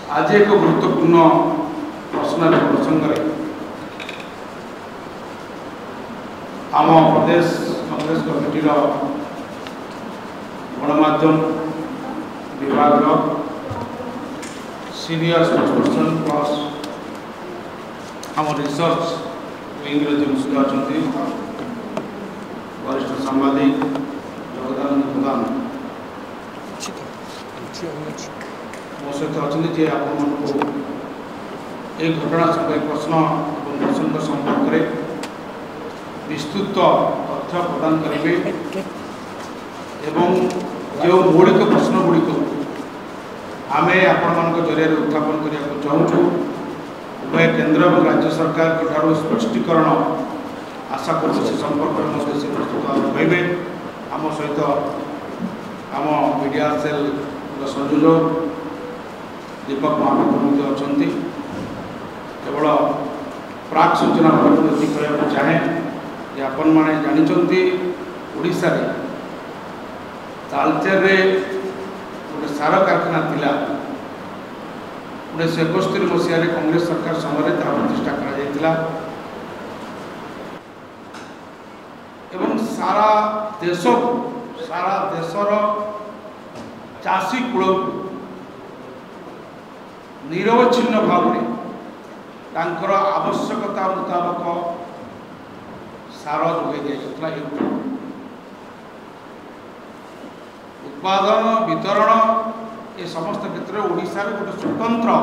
आज एक गुरुत्वपूर्ण प्रश्न प्रसंग आम प्रदेश कांग्रेस कमिटी गणमाध्यम विभाग सीनियर स्पोक्सपर्सन प्लस आम रिसर्च विंग जो अच्छा वरिष्ठ सांबादिक जगदानंद प्रधान मो सहित अच्छा जे आपको ये घटना संपर्क प्रश्न और प्रसंग संपर्क में विस्तृत तथ्य प्रदान करेंगे एवं जो मौलिक प्रश्न गुड़िक आम आपण जरिए उत्थापन करने चाहूँ उभय केंद्र और राज्य सरकार ठार स्पष्टीकरण आशा कर संपर्क में प्रस्तुत कहे आम सहित आम मीडिया सेल संयोजक दीपक महापात्र अच्छा केवल प्राक सूचना कहना चाहे कि आपण मैंने जानते ओडिशा रे तालचेर गोटे सार कारखाना थिला 1971 मसीह कांग्रेस सरकार समय प्रतिष्ठा करा एवं सारा देशर चाषी कूल निरवच्छिन्न भाव में तांकर आवश्यकता मुताबक सार जोगे दिया उत्पादन वितरण ये समस्त क्षेत्र में ओडिशा रे गोटे स्वतंत्र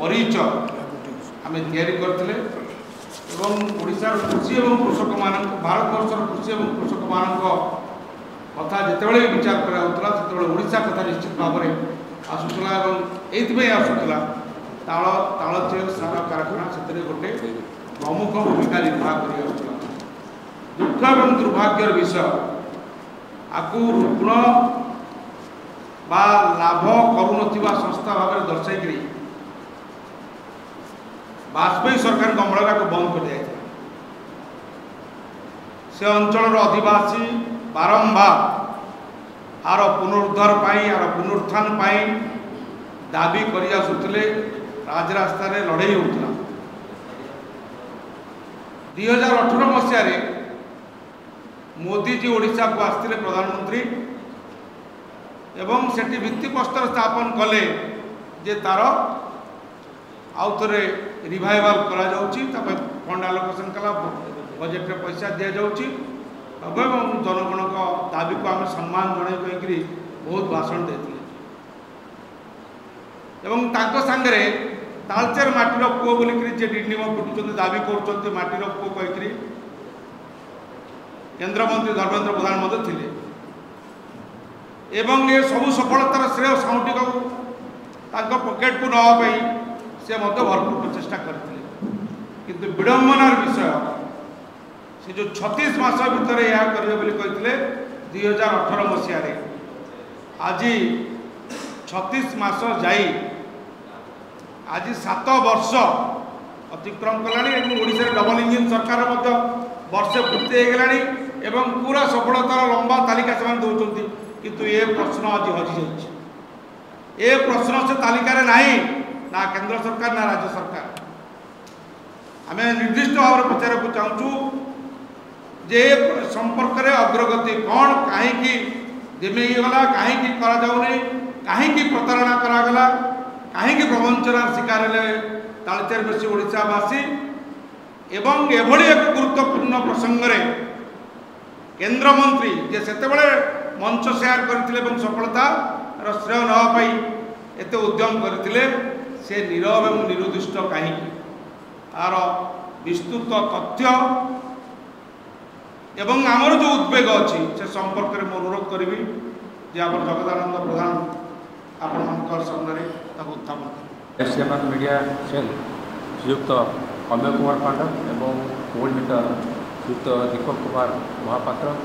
परिचय आम तैयारी करथिले एवं ओडिशा कृषि एवं कृषक मान भारतवर्षर कृषि एवं कृषक मान कथा जितेबाला विचार कराला से ओडिशा कथा निश्चित भाव में आसूला ये आसूला तालचेर सार कारखाना से गोटे प्रमुख भूमिका निर्वाह कर दुख एवं दुर्भाग्यर विषय आपको ऋण बा लाभ करुनथिबा संस्था भाव में दर्शाई वाजपेयी सरकार अमलटा को बंद कर दिया से अंचल अधिवासी बारंबार आर पुनरुद्धार आर पुनरुत्थान दाबी कर आसुले राजरास्ता लड़ाई होता 2018 मसीह मोदी जी ओडिशा को आसते प्रधानमंत्री एवं सेठी भित्तिप्रस्तर स्थापन कले जे तार आउ थे रिवाइवाल करा फंड आलोकेशन कला बजेट रे पैसा दि जाऊँगी एवं जनगण दाबी को आम सम्मान जन कहीकि बहुत भाषण देते सांगे तालचेर माटीर पुओ बोलिक जे डिंडिम पिटुंट दाबी कर माटीर पुओ कहीकि केंद्रमंत्री धर्मेंद्र प्रधान थे एवं ये सब सफलतार श्रेय साउंटी को पकेट को नापी से भरपूर प्रचेषा करते विडंबनार विषय से जो 36 मास भितर यह करेंगे 2018 मसीह आज 36 मास जाई आज 7 वर्ष अतिक्रम कला डबल इंजिन सरकार वर्षे पूर्ति हो पूरा सफलतार लंबा तालिका से दौरान किंतु ये प्रश्न आज हजि जाए ये प्रश्न से तालिकार नहीं ना केंद्र सरकार ना राज्य सरकार आम निर्दिष्ट भाव में पचार चाहूँ जे संपर्क में अग्रगति कौन कहीं देमेगला कहीं कहीं प्रतारणा करागला कहीं प्रवंचनार शिकार हेले तालचेरवासी ओडिशावासी एवं एभली एक गुरुत्वपूर्ण प्रसंग में केंद्रमंत्री जे सेतेबेले मंच शेयर करथिले सफलतार श्रेय न पाई एते उद्यम करथिले से नीरव एवं निरुद्दिष्ट कहीं तार विस्तृत तथ्य एवं आमर जो उद्वेग अच्छी से संपर्क में अनुरोध करी जे आप जगदानंद प्रधान आपण सामने उत्थापन करें मीडिया सेल श्रीयुक्त अमेय कुमार पांडव एवं कोऑर्डिनेटर श्रीयुक्त दीपक कुमार महापात्र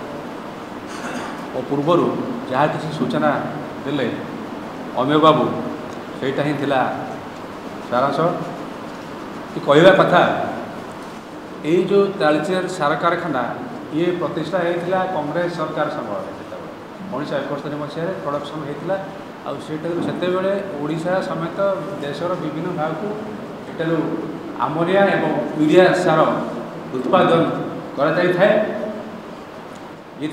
और पूर्वर जहाँ किसी सूचना देले अमेय बाबू सेटा ही थिला सारांश कि कहवा कथा ये जो तालचेर सार कारखाना ये प्रतिष्ठा होता कांग्रेस सरकार समय 1971 मसीह प्रोडक्शन होता आतेबले ओडिशा समेत देशर विभिन्न भाग को एठार आमोनिया एवं यूरिया सार उत्पादन कर ये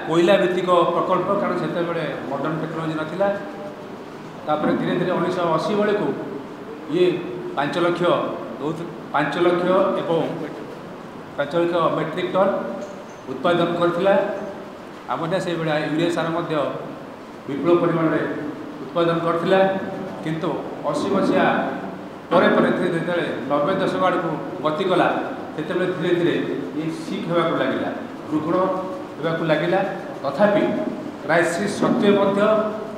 कोयला भित्तिक प्रकल्प कारण से मॉडर्न टेक्नोलोजी नाला तापर धीरे धीरे 1980 बेले को ये 5 लाख मेट्रिक टन उत्पादन करथिला आमोनिया से बेला यूरिया सार विपुल परिमाण में उत्पादन करथिला किंतु 80 मसीहा धीरे धीरे 90 दशक आड़ को गति कला से धीरे धीरे ये सिक होगा लगे रुग्ण होगा लगे तथापि क्राइसिस सत्वे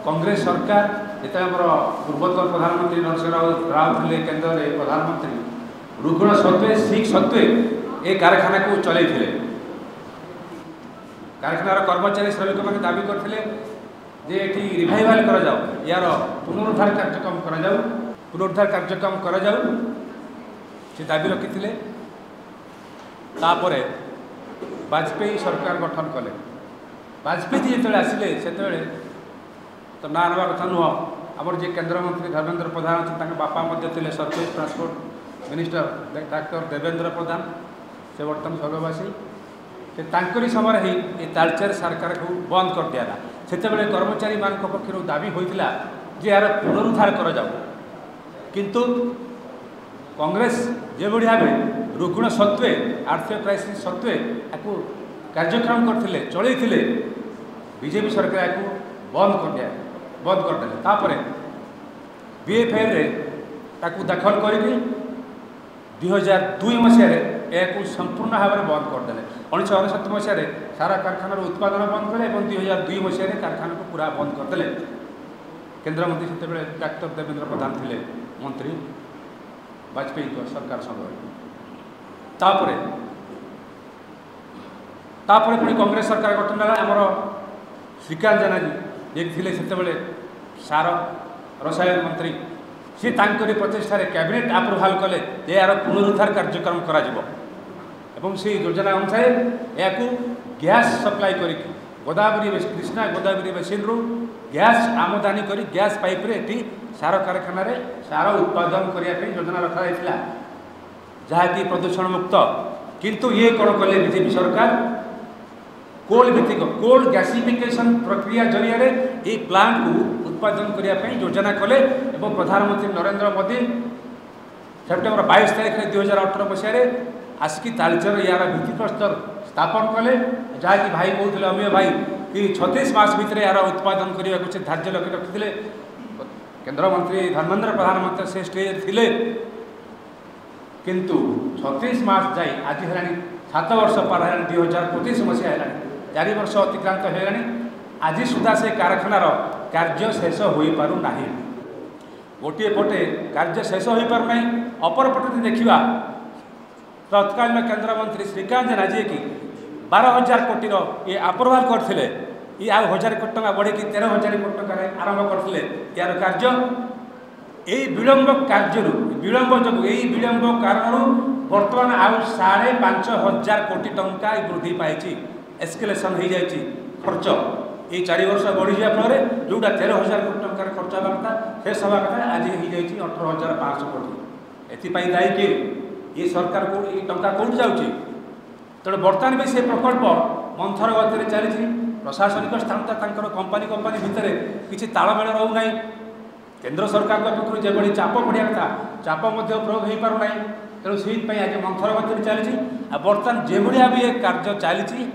कांग्रेस सरकार जिते पूर्वतन प्रधानमंत्री नरसिंह राव थे केन्द्र में प्रधानमंत्री रुग्ण सत्वे सिक सत्वे ये कारखाना को चलई कारखानार कर्मचारी श्रमिक मैंने दाबी करते जे एटी रिवाइवाल करा जाऊ यार पुनरुद्धार कार्यक्रम करा जाऊ पुनरुद्धार कार्यक्रम करा जाऊ से दाबी रखी तापर वाजपेयी सरकार गठन कले वाजपेयी जो आसिले से तो ना आनवा कथा नुह आमर जे केन्द्र मंत्री धर्मेंद्र प्रधान अच्छे बापा service transport minister doctor Devendra Pradhan से बर्तमान स्वर्गवासी से तांकरी समय ही ये तालचेर सरकार को बंद कर दिया से कर्मचारी मान पक्ष दाबी होता जे यार पुनरुद्धार कर जाऊ किंतु कांग्रेस जो भाव रुग्ण सत्वे आर्थिक क्राइसिस सत्वे आपको कार्यक्रम करते चलते बीजेपी सरकार आपको बंद करदे तापर बीएफआई रे ताकू दाखल कर 2002 मसीह यह संपूर्ण भाव में बंद करदे 1969 मसीह सारा कारखानार उत्पादन बंद कले 2002 मसीह कारखाना को पूरा बंद करदे केन्द्रमंत्री से डाक्टर देवेंद्र प्रधान थे मंत्री वाजपेयी सरकार समय तापर पुणी कांग्रेस सरकार गठन है आमर श्रीकांत जेना जी थे से सार रसायन मंत्री सी तांकरी प्रचेषा कैबिनेट आप्रुभाल कले यार पुनरुद्धार कार्यक्रम करा से योजना अनुसार या गैस सप्लाई कर गोदावरी कृष्णा गोदावरी बेसिन रु गैस आमदानी कर गैस पाइप रे एटी सार कारखाना सार उत्पादन करने योजना रखा जहाँकि प्रदूषण मुक्त किंतु ये कौन कले बीजेपी सरकार कोल भित्तिक कोल गैसिफिकेशन प्रक्रिया जरिया ये प्लांट को उत्पादन करने योजना कले और प्रधानमंत्री नरेंद्र मोदी सेप्टेम्बर 22 तारीख 2018 मसीह आसिकी तालचेर यार भित्तिप्रस्तर स्थापन कले जहाँकि भाई कहते अमीय भाई कि 36 मास भितर यार उत्पादन करने को धार्य लक्ष्य रखी केन्द्रमंत्री धर्मेंद्र प्रधानमंत्री से स्टेज थे किंतु 36 मास जाए आज है 7 वर्ष पार है 2025 मसीहा है 4 वर्ष अतिक्रांत होगा आज सुधा से कारखानार कार्य शेष हो पारना गोटे पटे कार्य शेष हो पारना अपर पटे देखा तत्कालीन केन्द्रमंत्री श्रीकांत जेना जी कि 12,000 कोटीर ये अप्रुवाल करते ये आ 1,000 कोटी टका बढ़े 13,000 कोटी टका आरंभ करते यार कार्य यही विलंब कार्य विलंब जो यही विलंब कारण बर्तमान आउ 5,500 कोटी टंका वृद्धि पाई एस्केलेसन हो जाए खर्च ये 4 वर्ष बढ़ी जा फल जोटा 13,000 कोटी टंकार खर्च हवा कथा शेष हवा कथा आज हो जाए 18,500 कोटी एपाई दायी किए ये सरकार को ये टंका कौट जाऊँगी तेणु बर्तमान भी से प्रकल्प मंथर गति चली प्रशासनिक स्थान तो कंपानी भितर किसी तालमेल रोना केन्द्र सरकार पक्ष जो चाप पड़ा था चाप प्रयोग हो पारना तेणु से आज मंथर गति चली बर्तमान जो भी ये कार्य चली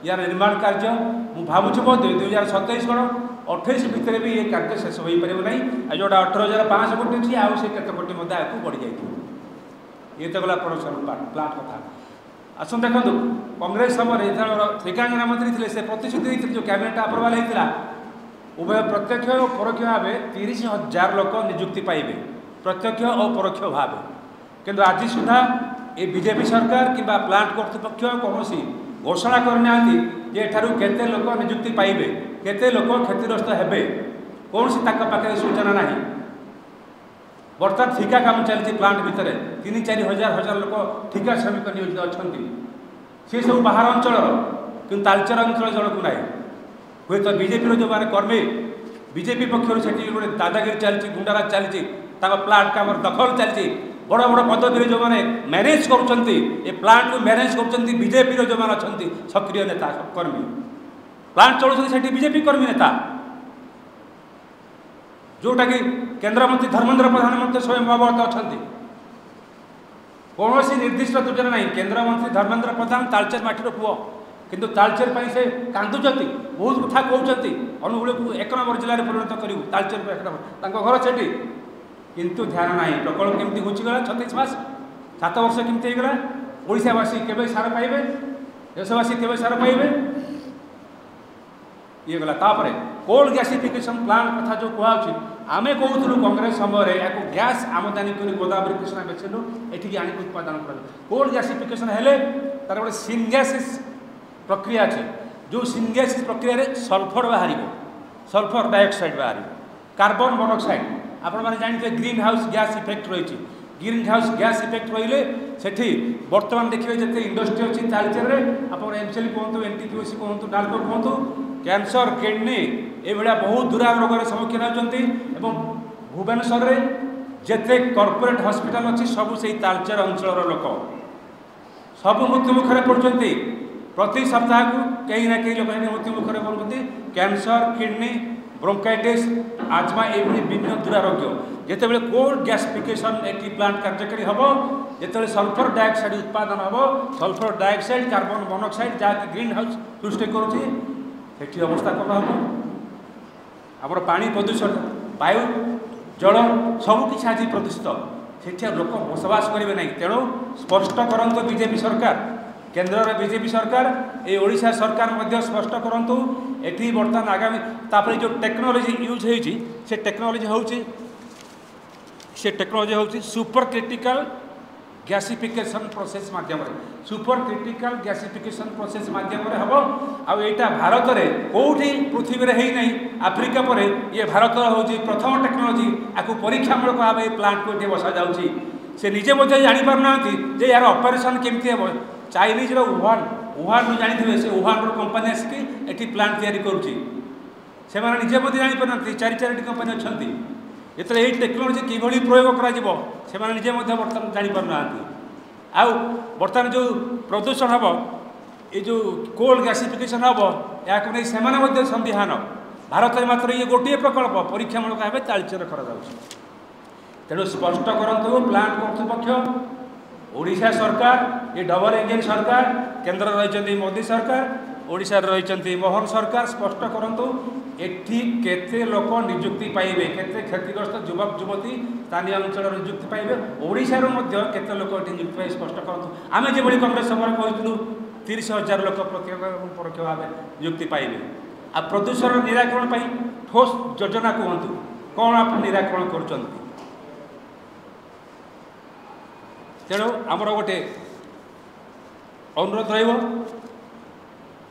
यार निर्माण कार्य मुझे भावुँ 2027 कौन 28 भितर भी ये कार्य शेष हो पारना जोटा 18,500 कोटी अच्छी आउ से केत कोटी आगे बढ़ी जाए ये तो गला प्रोडक्शन प्लांट कथा आस देखो कांग्रेस समय श्रीकांत जेना मंत्री थे से प्रतिश्रुति देते जो कैबिनेट अप्रुवाल होता उभय प्रत्यक्ष और परोक्ष भाव 30,000 लोक निजुक्ति पाइबे प्रत्यक्ष और परोक्ष भाव किंतु आज सुधा ये बीजेपी सरकार कि प्लांट कर्तृपक्ष कौन घोषणा करना केते लोक निजुक्ति पाइबे केते लोक क्षतिग्रस्त हेबे कौन पाखे सूचना ना बर्तमान ठिका काम चलती प्लांट भितर 3-4 हजार लोक ठिका श्रमिक नियोजित अच्छा सी सब बाहर अंचल कि तालचेर अंचल जड़क ना हूँ तो बीजेपी जो मैंने कर्मी बीजेपी पक्षर से गोटे दादागिरी चलती गुंडाराज चलती प्लांट काम दखल चलती बड़ बड़ पदवी जो मैंने मैनेज कर प्लांट को मैनेज कर बीजेपी जो मैंने अच्छा सक्रिय नेता कर्मी प्लांट चलाउछन्ति सेठी बीजेपी कर्मी नेता जोटा कि केन्द्रमंत्री धर्मेन्द्र प्रधान स्वयं अवगत अच्छा कौन निर्दिष्ट योजना ना केन्द्रमंत्री धर्मेन्द्र प्रधान तालचेर माटीर पुओ किंतु तालचेर से कांदुचंती बहुत कथा कहते अनुगुल को 1 नंबर जिले में परिणत करूँ तालचेर 1 नंबर घर सेठी किंतु ध्यान ना प्रकल्प केमती घुचीगला 36 मास 7 वर्ष केमती होगा ओडावासी केवे सार पाइबे देशवासी केवे सार पाइबे ये गला तापरे कोल गैसिफिकेशन प्लांट कथा जो कहूँ आम कहूँ कांग्रेस समय या गैस आमदानी कर गोदावरी कृष्णा बेचलु ये आनी उत्पादन कर कोल गैसिफिकेशन हेले तार गोटे सिनगैसिस प्रक्रिया अच्छे जो सिनगैसिस प्रक्रिया सल्फर बाहर सल्फर डाइऑक्साइड बाहर कार्बन मोनोक्साइड आपण मैंने जानते ग्रीन हाउस गैस इफेक्ट रही ग्रीन हाउस गैस इफेक्ट रही से बर्तमान देखिए जिते इंडस्ट्री अच्छी तालचेर आप एमसीएल कहतु एनटीपीसी कहतु डालको कहतु कैंसर किडनी ये बहुत दूरा रोगर सम्मुखीन होती भुवनेश्वर में जिते कॉर्पोरेट हॉस्पिटल अच्छी सब से तालचेर अंचल लोक सब मृत्यु मुखर पड़ते प्रति सप्ताह को कहीं ना कहीं लोक मृत्यु मुखर पड़ते कैंसर किडनी ब्रोंकाइटिस आजमा ये विभिन्न दुरारोग्य जिते कोल गैसिफिकेशन एक प्लांट कार्यकारी हम जिते सल्फर डाइऑक्साइड उत्पादन हम सल्फर डाइऑक्साइड कार्बन मोनोक्साइड जहाँकि ग्रीन हाउस सृष्टि करुँची अवस्था कौन हम आमर पानी प्रदूषण वायु जल सबकि आज प्रदूषित से लोक बसवास करेंगे ना तेणु स्पष्ट करंतु बीजेपी सरकार केन्द्र बीजेपी सरकार ये ओडिशा सरकार मध्य स्पष्ट करंतु एठी बर्तमान आगामी तापर जो टेक्नोलोजी यूज होती से टेक्नोलोजी हूँ सुपर क्रिटिकल गैसिफिकेशन प्रोसेस माध्यम सुपर क्रिटिकल गैसिफिकेशन प्रोसेस माध्यम हम आईटा भारत में कौटी पृथ्वी में है आफ्रिका पर ये भारत हूँ प्रथम टेक्नोलोजी आपको परीक्षामूलक भाव ये प्लांट को ये बसा जाऊँगी से निजे जापारना जे यार ऑपरेशन केमती हम चाइनीज वुहान जानी से वुहान कंपानी आसिक ये प्लांट तैयारी करुँची से निजे जापारना 4 कंपानी अच्छा ये ये टेक्नोलोजी किभली प्रयोग कर निजे बर्तमान जापारना आउ बर्तमान जो प्रदूषण हम ये जो कोल गैसिफिकेशन हम या नहीं संदिहान भारत में मात्र ये गोटे प्रकल्प परीक्षामूलक भाव तालचेर कर तेणु स्पष्ट करूँ प्लांट कर्तृपक्ष ओडिशा सरकार ये डबल इंजिन सरकार केन्द्र रही मोदी सरकार ओडिशा रही मोहन सरकार स्पष्ट करूँ एठी केते लोक निजुक्ति पाइबे केते क्षतिग्रस्त युवक युवती स्थानीय अंचल निजुक्ति पाइबे ओडिशार मध्य केते लोक एठी नियुक्ति पाइबे स्पष्ट करूँ आम जो कांग्रेस समय कहूँ 30,000 लोक प्रत्यक्ष परोक्ष भाव नियुक्ति पाइबे आ प्रदूषण निराकरण ठोस योजना कहतु कौन आप निराकरण कर तेणु आमर गोटे अनुरोध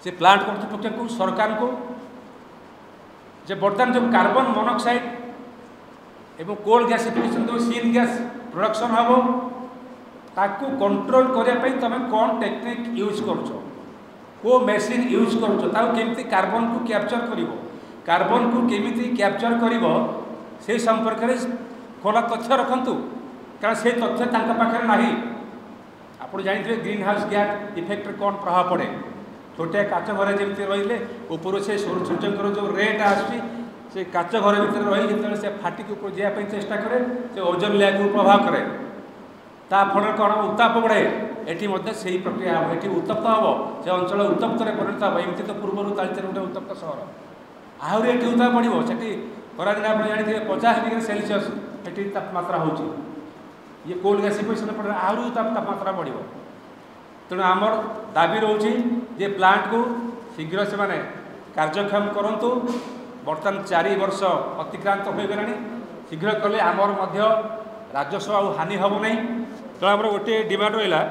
से प्लांट कर्तृपक्ष को सरकार को जे बर्तमान जो कार्बन मोनोक्साइड एवं कोल गैसिफिकेशन जो सीन गैस प्रोडक्शन हम ताकू कंट्रोल करने तुम कौन टेक्निक यूज कर मेसीन यूज करमती कार्बन को कैप्चर कर कार्बन को केमिति कैप्चर कर संपर्क में खोला तथ्य रखु कारण से तथ्य पाखे ना आप जानते ग्रीन हाउस गैस इफेक्ट कौन प्रभाव पड़े छोटिया काच घर जमी रही ऊपर से सूर्यकर जो रेट आसे काच घर भर रही जो फाटिक ऊपर जावाई चेष्टा करे से ओजोन लेयर को प्रभाव करे फल कौन उत्ताप बढ़े ये से प्रक्रिया हम ये उत्तप्त हम से अंचल उत्तप्त परिणत हम एमती तो पूर्व तालचेर गोटे उत्तप्त सहर आहरी ये उत्ताप बढ़ो से खरादिन आप जानते 50 डिग्री सेल्सियस ये तापमात्रा हो ये कोल गैसिफिकेशन पड़े आहरी तापमात्रा बढ़ तेणु आमर दाबी रोचे जे प्लांट को शीघ्र से माने कार्यक्षम करंतु बर्तमान 4 वर्ष अतिक्रांत हो गला शीघ्र कले आमर मध्य राजस्व आ हानि हम नहीं तेणु आमर गोटे डिमांड रहा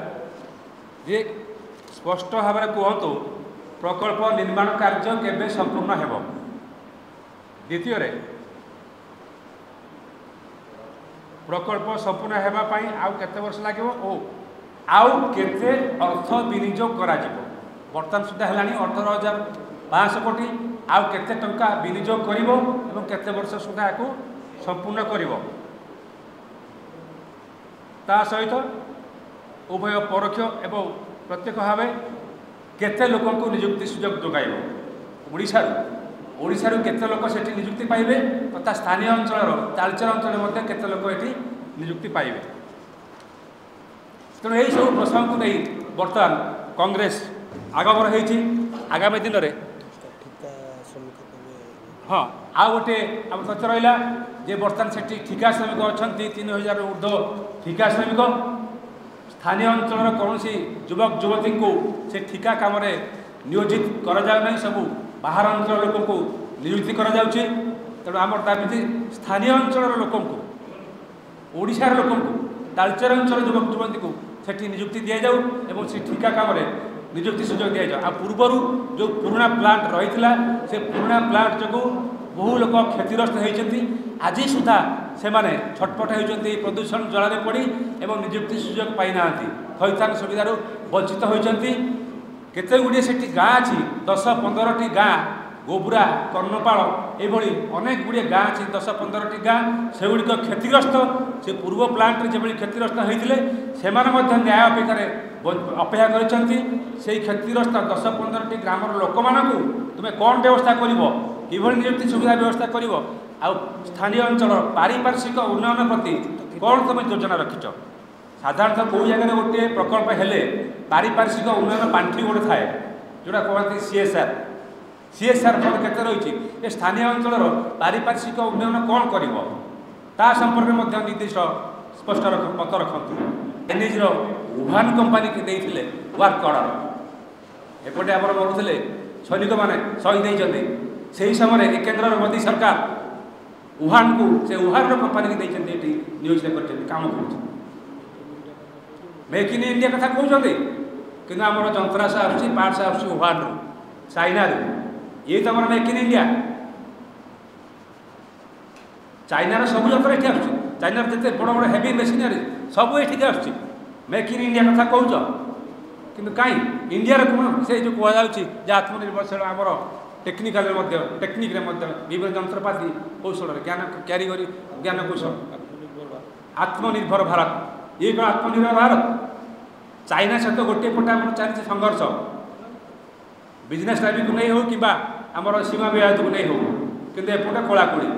जे स्पष्ट भाव में कहतु प्रकल्प निर्माण कार्य केबे संपूर्ण हेब द्वितीय प्रकल्प संपूर्ण होगापाई आउ केते वर्ष लगे आउ केते अर्थ विनियोग करा बर्तमान सुधा है 18,500 कोटी आउ केते टंका विनियोग करिवो ଏବଂ କେତେ ବର୍ଷ ସୁଦ୍ଧା ଏହାକୁ ସମ୍ପୂର୍ଣ୍ଣ କରିବ। ତା ସହିତ ଉଭୟ ପରୋକ୍ଷ ଏବଂ ପ୍ରତ୍ୟକ୍ଷ ଭାବେ କେତେ ଲୋକଙ୍କୁ ନିଯୁକ୍ତି ସୁଯୋଗ ଯୋଗାଇବ। ଓଡ଼ିଶାରୁ କେତେ ଲୋକ ସେଠି ନିଯୁକ୍ତି ପାଇବେ ତଥା ସ୍ଥାନୀୟ ଅଞ୍ଚଳର ତାଳଚେର ଅଞ୍ଚଳରେ ମଧ୍ୟ କେତେ ଲୋକ ଏଠି ନିଯୁକ୍ତି ପାଇବେ। ତେଣୁ ଏହିସବୁ ପ୍ରସଙ୍ଗକୁ ନେଇ ବର୍ତ୍ତମାନ କଂଗ୍ରେସ ଆଗଭର ହୋଇଛି। ଆଗାମୀ ଦିନରେ ହଁ ଆଉ ଗୋଟେ ଆମ ତଥ୍ୟ ରହିଲା ଯେ ବର୍ତ୍ତମାନ ସେଠି ଠିକା ଶ୍ରମିକ ଅଛନ୍ତି 3000 ଊର୍ଦ୍ଧ୍ୱ ଠିକା ଶ୍ରମିକ। ସ୍ଥାନୀୟ ଅଞ୍ଚଳର କୌଣସି ଯୁବକ ଯୁବତୀଙ୍କୁ ସେ ଠିକା କାମରେ ନିୟୋଜିତ କରାଯାଉ ନାହିଁ, ସବୁ ବାହାର ଅଞ୍ଚଳ ଲୋକଙ୍କୁ ନିଯୁକ୍ତି କରାଯାଉଛି। ତେଣୁ ଆମର ଦାବି ସ୍ଥାନୀୟ ଅଞ୍ଚଳର ଲୋକଙ୍କୁ, ଓଡ଼ିଶାର ଲୋକଙ୍କୁ, ତାଳଚେର ଅଞ୍ଚଳ ଯୁବକ ଯୁବତୀଙ୍କୁ ସେଠି ନିଯୁକ୍ତି ଦିଆଯାଉ ଏବଂ ସେ ଠିକା କାମରେ ନିଯୁକ୍ତି ସୁଯୋଗ ଦିଆଯାଉ। ଆଉ ପୂର୍ବରୁ ଯେଉଁ ପୁରୁଣା ପ୍ଲାଣ୍ଟ ରହିଥିଲା ସେ ପୁରୁଣା ପ୍ଲାଣ୍ଟ ଯୋଗୁଁ ବହୁ ଲୋକ କ୍ଷତିଗ୍ରସ୍ତ ହୋଇଛନ୍ତି। ଆଜି ସୁଦ୍ଧା ସେମାନେ ଛଟପଟ ହେଉଛନ୍ତି ପ୍ରଦୂଷଣ ଜଳରେ ପଡ଼ି ଏବଂ ନିଯୁକ୍ତି ସୁଯୋଗ ପାଇନାହାନ୍ତି, ଥଇଥାନ ସୁବିଧାରୁ ବଞ୍ଚିତ ହୋଇଛନ୍ତି। କେତେ ଗୁଡ଼ିଏ ସେଠି ଗାଁ ଅଛି, 10-15ଟି ଗାଁ, ଗୋବୁରା, କର୍ଣ୍ଣପାଳ, ଏଭଳି ଅନେକ ଗୁଡ଼ିଏ ଗାଁ ଅଛି, 10-15ଟି ଗାଁ, ସେଗୁଡ଼ିକ କ୍ଷତିଗ୍ରସ୍ତ। ସେ ପୂର୍ବ ପ୍ଲାଣ୍ଟରେ ଯେଭଳି କ୍ଷତିଗ୍ରସ୍ତ ହୋଇଥିଲେ ସେମାନେ ମଧ୍ୟ ନ୍ୟାୟ ଅପେକ୍ଷା କରିଛନ୍ତି। ସେହି କ୍ଷତିଗ୍ରସ୍ତ 10-15ଟି ଗ୍ରାମର ଲୋକମାନଙ୍କୁ ତୁମେ କ'ଣ ବ୍ୟବସ୍ଥା କରିବ, କିଭଳି ନିଯୁକ୍ତି ସୁବିଧା ବ୍ୟବସ୍ଥା କରିବ, ଆଉ ସ୍ଥାନୀୟ ଅଞ୍ଚଳ ପାରିପାର୍ଶ୍ୱିକ ଉନ୍ନୟନ ପ୍ରତି କ'ଣ ତୁମେ ଯୋଜନା ରଖିଛ? ସାଧାରଣତଃ କେଉଁ ଜାଗାରେ ଗୋଟିଏ ପ୍ରକଳ୍ପ ହେଲେ ପାରିପାର୍ଶ୍ୱିକ ଉନ୍ନୟନ ପାଣ୍ଠି ଗୋଟେ ଥାଏ, ଯେଉଁଟା କୁହନ୍ତି CSR ଫଣ୍ଡ କେତେ ରହିଛି, ଏ ସ୍ଥାନୀୟ ଅଞ୍ଚଳର ପାରିପାର୍ଶ୍ୱିକ ଉନ୍ନୟନ କ'ଣ କରିବ ତା ସମ୍ପର୍କରେ ମଧ୍ୟ ନିର୍ଦ୍ଦିଷ୍ଟ ସ୍ପଷ୍ଟ ମତ ରଖନ୍ତୁ। ଏନ୍ଏଚ୍ର ଉହାନ କମ୍ପାନୀକି ଦେଇଥିଲେ ୱାର୍କ ଅର୍ଡର। ଏପଟେ ଆମର ମରୁଥିଲେ ସୈନିକମାନେ ଶହୀଦ ହୋଇଛନ୍ତି। ସେହି ସମୟରେ ଏ କେନ୍ଦ୍ରର ମୋଦି ସରକାର ଉହାନକୁ, ସେ ଉହାନର କମ୍ପାନୀକି ଦେଇଛନ୍ତି, ଏଠି ନିୟୋଜିତ କରିଛନ୍ତି, କାମ କରୁଛନ୍ତି। ମେକ୍ ଇନ୍ ଇଣ୍ଡିଆ କଥା କହୁଛନ୍ତି, କିନ୍ତୁ ଆମର ଯନ୍ତ୍ରାଂଶ ଆସୁଛି, ପାର୍ଟସ ଆସୁଛି ଉହାନରୁ, ଚାଇନାରୁ। ଇଏ ତ ଆମର ମେକ୍ ଇନ୍ ଇଣ୍ଡିଆ। ଚାଇନାର ସବୁ ଯନ୍ତ୍ର ଏଠି ଆସୁଛି, ଚାଇନାର ଯେତେ ବଡ଼ ବଡ଼ ହେଭି ମେସିନାରୀ ସବୁ ଏଠିକି ଆସୁଛି। ମେକ୍ ଇନ୍ ଇଣ୍ଡିଆ କଥା କହୁଛ, କିନ୍ତୁ କାହିଁ ଇଣ୍ଡିଆର କ'ଣ ସେ ଯେଉଁ କୁହାଯାଉଛି ଯେ ଆତ୍ମନିର୍ଭରଶୀଳ, ଆମର ଟେକ୍ନିକ୍ରେ ମଧ୍ୟ ବିଭିନ୍ନ ଯନ୍ତ୍ରପାତି କୌଶଳରେ କାରିଗରୀ ଜ୍ଞାନ କୌଶଳ, ଆତ୍ମନିର୍ଭର ଭାରତ। ଇଏ କ'ଣ ଆତ୍ମନିର୍ଭର ଭାରତ? ଚାଇନା ସହିତ ଗୋଟିଏ ପଟେ ଆମର ଚାଲିଛି ସଂଘର୍ଷ, ବିଜନେସ୍ ଟାଇପକୁ ନେଇ ହେଉ କିମ୍ବା ଆମର ସୀମା ବିବାଦକୁ ନେଇ ହେଉ, କିନ୍ତୁ ଏପଟେ କଳାକଳି।